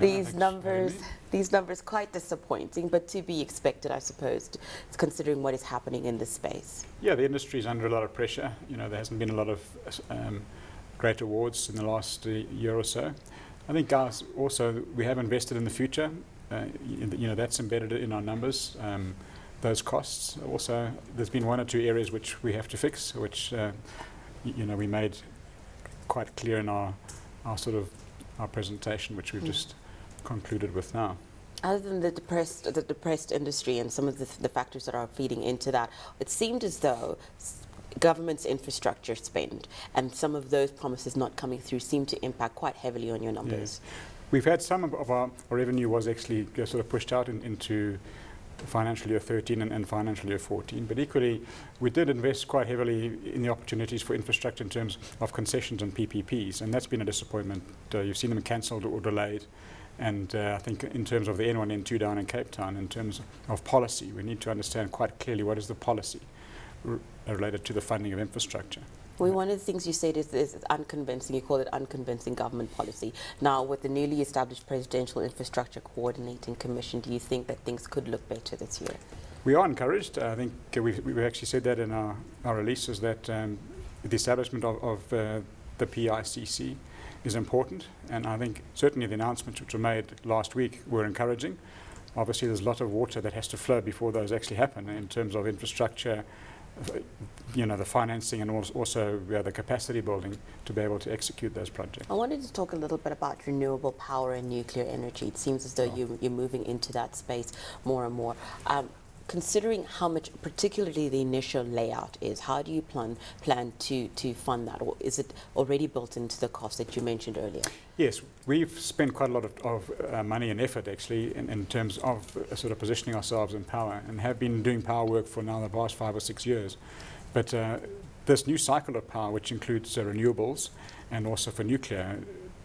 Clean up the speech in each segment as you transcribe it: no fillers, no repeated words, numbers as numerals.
These numbers quite disappointing, but to be expected, I suppose, considering what is happening in this space. Yeah, the industry is under a lot of pressure. There hasn't been a lot of great awards in the last year or so. I think, guys, also we have invested in the future. That's embedded in our numbers. Those costs. Also, there's been one or two areas which we have to fix, which we made quite clear in our presentation, which we've just concluded with now. Other than the depressed industry and some of the factors that are feeding into that, it seemed as though government's infrastructure spend and some of those promises not coming through seem to impact quite heavily on your numbers. Yes. We've had some of our revenue was actually sort of pushed out into financial year 13 and financial year 14, but equally we did invest quite heavily in the opportunities for infrastructure in terms of concessions and PPPs, and that's been a disappointment. You've seen them cancelled or delayed, and I think in terms of the N1, N2 down in Cape Town, in terms of policy, we need to understand quite clearly what is the policy related to the funding of infrastructure. Well, one of the things you said is unconvincing. You call it unconvincing government policy. Now, with the newly established Presidential Infrastructure Coordinating Commission, do you think that things could look better this year? We are encouraged. I think we've actually said that in our releases that the establishment of the PICC is important, and I think certainly the announcements which were made last week were encouraging. Obviously, there's a lot of water that has to flow before those actually happen in terms of infrastructure, the financing, and also the capacity building to be able to execute those projects. I wanted to talk a little bit about renewable power and nuclear energy. It seems as though you're moving into that space more and more. Considering how much, particularly the initial layout is, how do you plan to fund that, or is it already built into the cost that you mentioned earlier? Yes, we've spent quite a lot of money and effort actually in terms of sort of positioning ourselves in power, and have been doing power work for now the past 5 or 6 years. But this new cycle of power, which includes renewables and also for nuclear,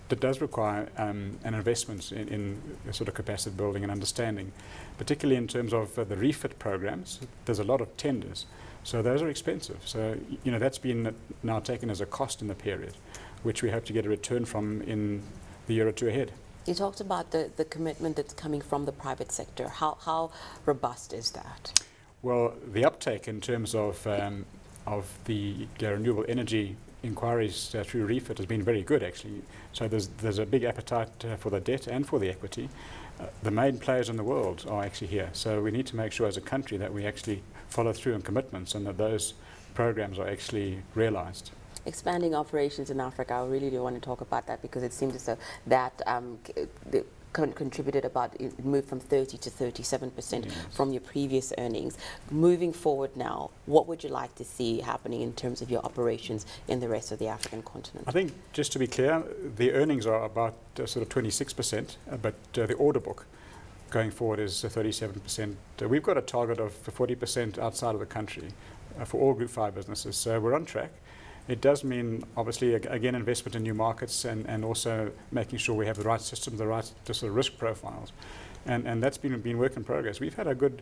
that does require an investment in sort of capacity building and understanding, particularly in terms of the refit programs. There's a lot of tenders, so those are expensive. So that's been now taken as a cost in the period, which we hope to get a return from in the year or two ahead. You talked about the commitment that's coming from the private sector. How robust is that? Well, the uptake in terms of the renewable energy inquiries through refit has been very good actually. So there's a big appetite for the debt and for the equity. The main players in the world are actually here. So we need to make sure as a country that we actually follow through on commitments and that those programs are actually realized. Expanding operations in Africa, I really do want to talk about that, because it seems as though that contributed about, it moved from 30 to 37% from your previous earnings. Moving forward now, what would you like to see happening in terms of your operations in the rest of the African continent? I think, just to be clear, the earnings are about sort of 26%, but the order book going forward is 37%. We've got a target of 40% outside of the country for all Group 5 businesses, so we're on track. It does mean, obviously, again, investment in new markets and also making sure we have the right systems, the right sort of risk profiles. And that's been work in progress. We've had a good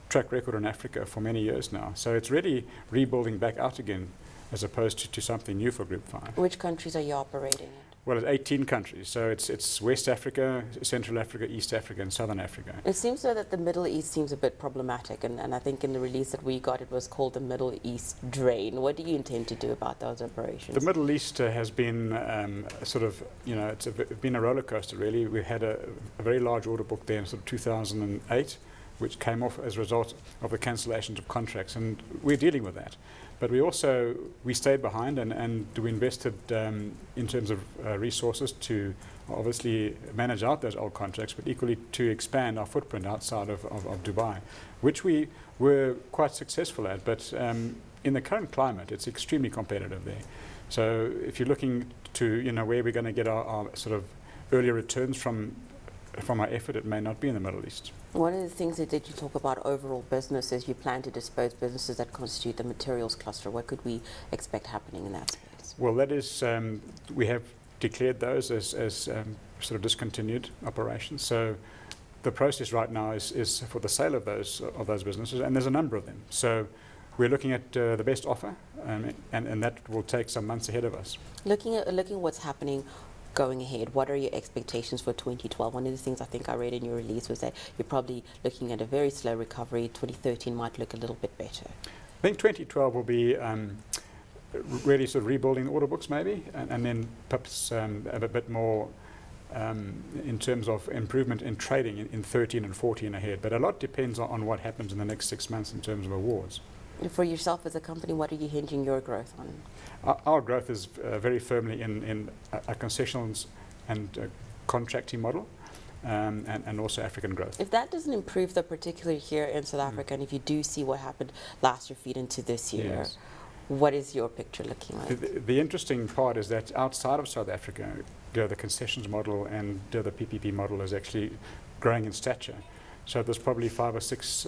track record in Africa for many years now. So it's really rebuilding back out again as opposed to something new for Group 5. Which countries are you operating in? Well, it's 18 countries. So it's West Africa, Central Africa, East Africa, and Southern Africa. It seems so that the Middle East seems a bit problematic, and I think in the release that we got, it was called the Middle East Drain. What do you intend to do about those operations? The Middle East has been it's been a roller coaster, really. We had a very large order book there in sort of 2008, which came off as a result of the cancellations of contracts, and we're dealing with that. But we stayed behind and we invested in terms of resources to obviously manage out those old contracts, but equally to expand our footprint outside of Dubai, which we were quite successful at. But in the current climate, it's extremely competitive there. So if you're looking to where we're going to get our sort of earlier returns from our effort, it may not be in the Middle East. One of the things that you talk about overall business is you plan to dispose businesses that constitute the materials cluster. What could we expect happening in that space? Well, that is, we have declared those as sort of discontinued operations. So the process right now is for the sale of those businesses, and there's a number of them. So we're looking at the best offer, and that will take some months ahead of us. Looking at what's happening, going ahead? What are your expectations for 2012? One of the things I think I read in your release was that you're probably looking at a very slow recovery. 2013 might look a little bit better. I think 2012 will be really sort of rebuilding the order books maybe, and then perhaps a bit more in terms of improvement in trading in 13 and 14 ahead. But a lot depends on what happens in the next 6 months in terms of awards. For yourself as a company, what are you hinging your growth on? Our growth is very firmly in a concessions and contracting model, and also African growth. If that doesn't improve, though, particularly here in South Africa, and if you do see what happened last year feed into this year, Yes. what is your picture looking like? The interesting part is that outside of South Africa, the concessions model and the PPP model is actually growing in stature. So there's probably 5 or 6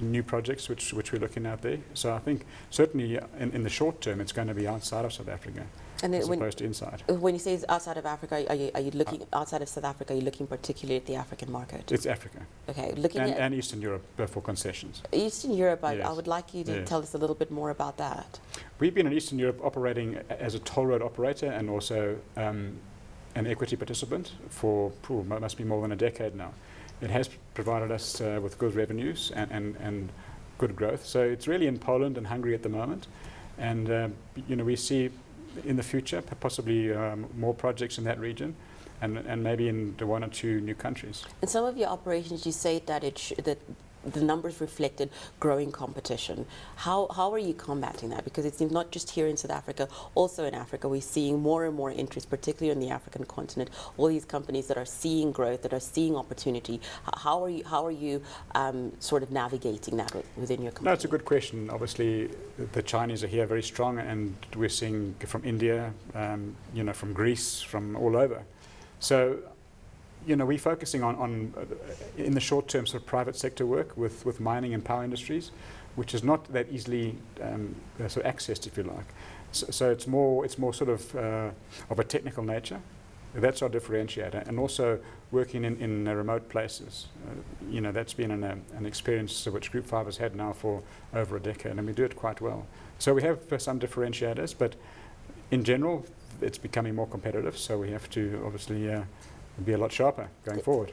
new projects which we're looking at there. So I think certainly in the short term it's going to be outside of South Africa as opposed to inside. When you say it's outside of Africa, are you looking outside of South Africa? Are you looking particularly at the African market? It's Africa. Okay, looking and Eastern Europe for concessions. Eastern Europe, Yes. I would like you to Yes. tell us a little bit more about that. We've been in Eastern Europe operating as a toll road operator and also an equity participant for must be more than a decade now. It has provided us with good revenues and good growth. So it's really in Poland and Hungary at the moment, and we see in the future possibly more projects in that region, and maybe in the 1 or 2 new countries. In some of your operations, you say that that the numbers reflected growing competition. How are you combating that? Because it seems not just here in South Africa, also in Africa, we're seeing more and more interest, particularly on the African continent. All these companies that are seeing growth, that are seeing opportunity. How are you sort of navigating that within your company? No, it's a good question. Obviously, the Chinese are here very strong, and we're seeing from India, from Greece, from all over. So, we're focusing on in the short term, sort of private sector work with mining and power industries, which is not that easily sort of accessed, if you like. So it's more sort of a technical nature. That's our differentiator, and also working in remote places. That's been an experience which Group 5 has had now for over a decade, and we do it quite well. So we have some differentiators, but in general, it's becoming more competitive. So we have to obviously be a lot sharper going forward.